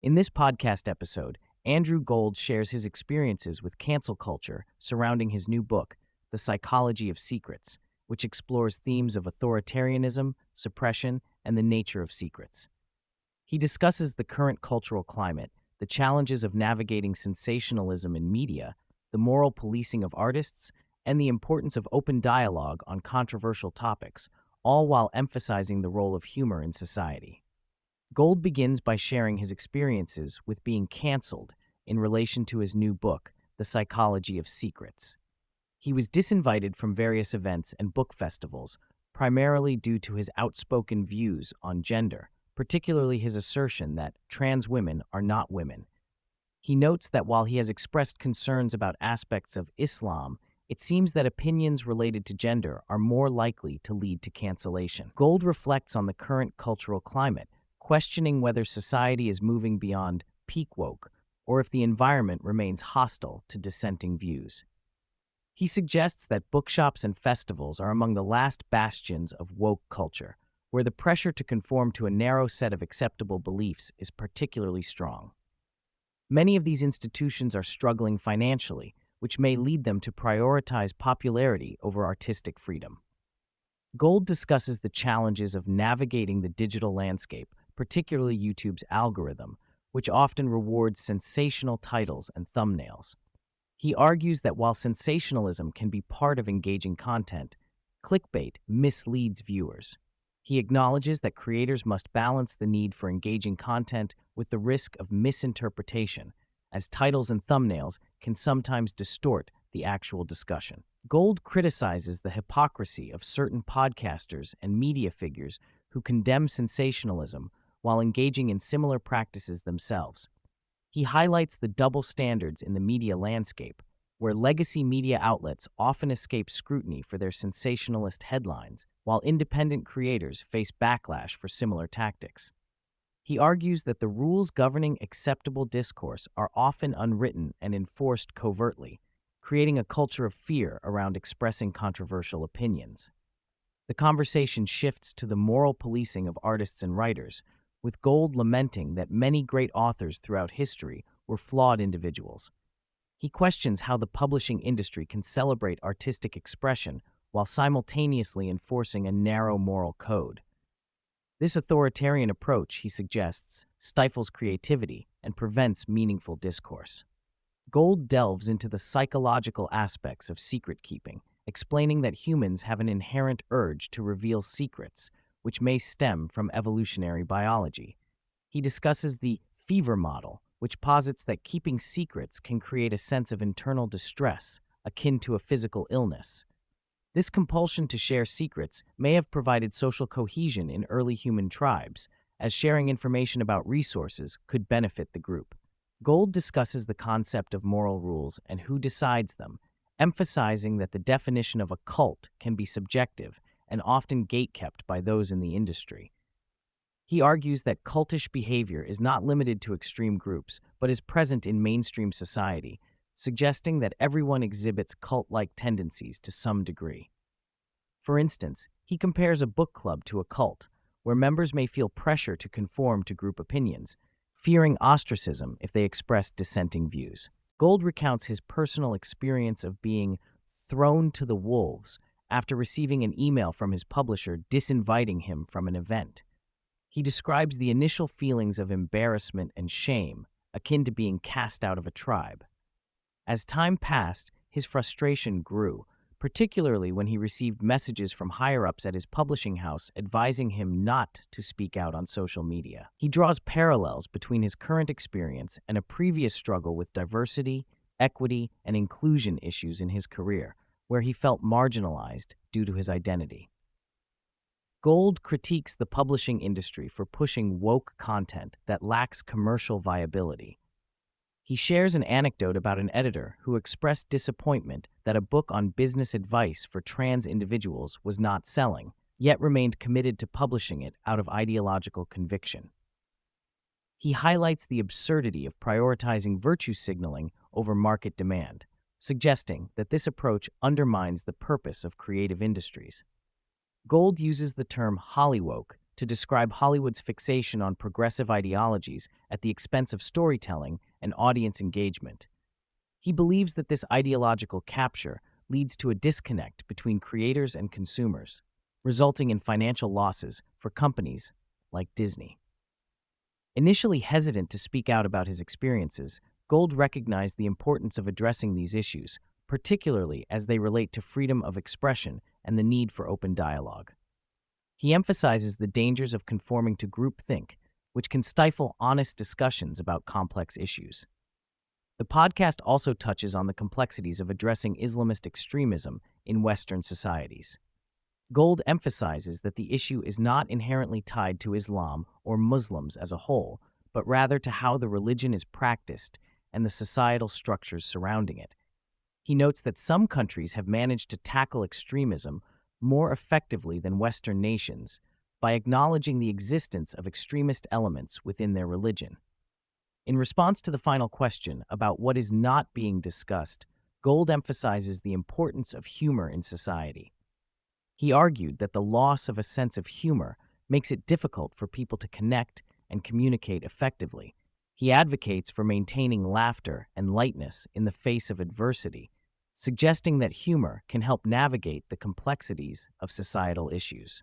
In this podcast episode, Andrew Gold shares his experiences with cancel culture surrounding his new book, The Psychology of Secrets, which explores themes of authoritarianism, suppression, and the nature of secrets. He discusses the current cultural climate, the challenges of navigating sensationalism in media, the moral policing of artists, and the importance of open dialogue on controversial topics, all while emphasizing the role of humor in society. Gold begins by sharing his experiences with being canceled in relation to his new book, The Psychology of Secrets. He was disinvited from various events and book festivals, primarily due to his outspoken views on gender, particularly his assertion that trans women are not women. He notes that while he has expressed concerns about aspects of Islam, it seems that opinions related to gender are more likely to lead to cancellation. Gold reflects on the current cultural climate, questioning whether society is moving beyond peak woke or if the environment remains hostile to dissenting views. He suggests that bookshops and festivals are among the last bastions of woke culture, where the pressure to conform to a narrow set of acceptable beliefs is particularly strong. Many of these institutions are struggling financially, which may lead them to prioritize popularity over artistic freedom. Gold discusses the challenges of navigating the digital landscape, particularly YouTube's algorithm, which often rewards sensational titles and thumbnails. He argues that while sensationalism can be part of engaging content, clickbait misleads viewers. He acknowledges that creators must balance the need for engaging content with the risk of misinterpretation, as titles and thumbnails can sometimes distort the actual discussion. Gold criticizes the hypocrisy of certain podcasters and media figures who condemn sensationalism while engaging in similar practices themselves. He highlights the double standards in the media landscape, where legacy media outlets often escape scrutiny for their sensationalist headlines, while independent creators face backlash for similar tactics. He argues that the rules governing acceptable discourse are often unwritten and enforced covertly, creating a culture of fear around expressing controversial opinions. The conversation shifts to the moral policing of artists and writers, with Gold lamenting that many great authors throughout history were flawed individuals. He questions how the publishing industry can celebrate artistic expression while simultaneously enforcing a narrow moral code. This authoritarian approach, he suggests, stifles creativity and prevents meaningful discourse. Gold delves into the psychological aspects of secret-keeping, explaining that humans have an inherent urge to reveal secrets, which may stem from evolutionary biology. He discusses the fever model, which posits that keeping secrets can create a sense of internal distress, akin to a physical illness. This compulsion to share secrets may have provided social cohesion in early human tribes, as sharing information about resources could benefit the group. Gold discusses the concept of moral rules and who decides them, emphasizing that the definition of a cult can be subjective and often gatekept by those in the industry. He argues that cultish behavior is not limited to extreme groups, but is present in mainstream society, suggesting that everyone exhibits cult-like tendencies to some degree. For instance, he compares a book club to a cult, where members may feel pressure to conform to group opinions, fearing ostracism if they express dissenting views. Gold recounts his personal experience of being thrown to the wolves after receiving an email from his publisher disinviting him from an event. He describes the initial feelings of embarrassment and shame, akin to being cast out of a tribe. As time passed, his frustration grew, particularly when he received messages from higher-ups at his publishing house advising him not to speak out on social media. He draws parallels between his current experience and a previous struggle with diversity, equity, and inclusion issues in his career, where he felt marginalized due to his identity. Gold critiques the publishing industry for pushing woke content that lacks commercial viability. He shares an anecdote about an editor who expressed disappointment that a book on business advice for trans individuals was not selling, yet remained committed to publishing it out of ideological conviction. He highlights the absurdity of prioritizing virtue signaling over market demand, suggesting that this approach undermines the purpose of creative industries. Gold uses the term Hollywoke to describe Hollywood's fixation on progressive ideologies at the expense of storytelling and audience engagement. He believes that this ideological capture leads to a disconnect between creators and consumers, resulting in financial losses for companies like Disney. Initially hesitant to speak out about his experiences, Gold recognized the importance of addressing these issues, particularly as they relate to freedom of expression and the need for open dialogue. He emphasizes the dangers of conforming to groupthink, which can stifle honest discussions about complex issues. The podcast also touches on the complexities of addressing Islamist extremism in Western societies. Gold emphasizes that the issue is not inherently tied to Islam or Muslims as a whole, but rather to how the religion is practiced and the societal structures surrounding it. He notes that some countries have managed to tackle extremism more effectively than Western nations by acknowledging the existence of extremist elements within their religion. In response to the final question about what is not being discussed, Gold emphasizes the importance of humor in society. He argued that the loss of a sense of humor makes it difficult for people to connect and communicate effectively. He advocates for maintaining laughter and lightness in the face of adversity, suggesting that humor can help navigate the complexities of societal issues.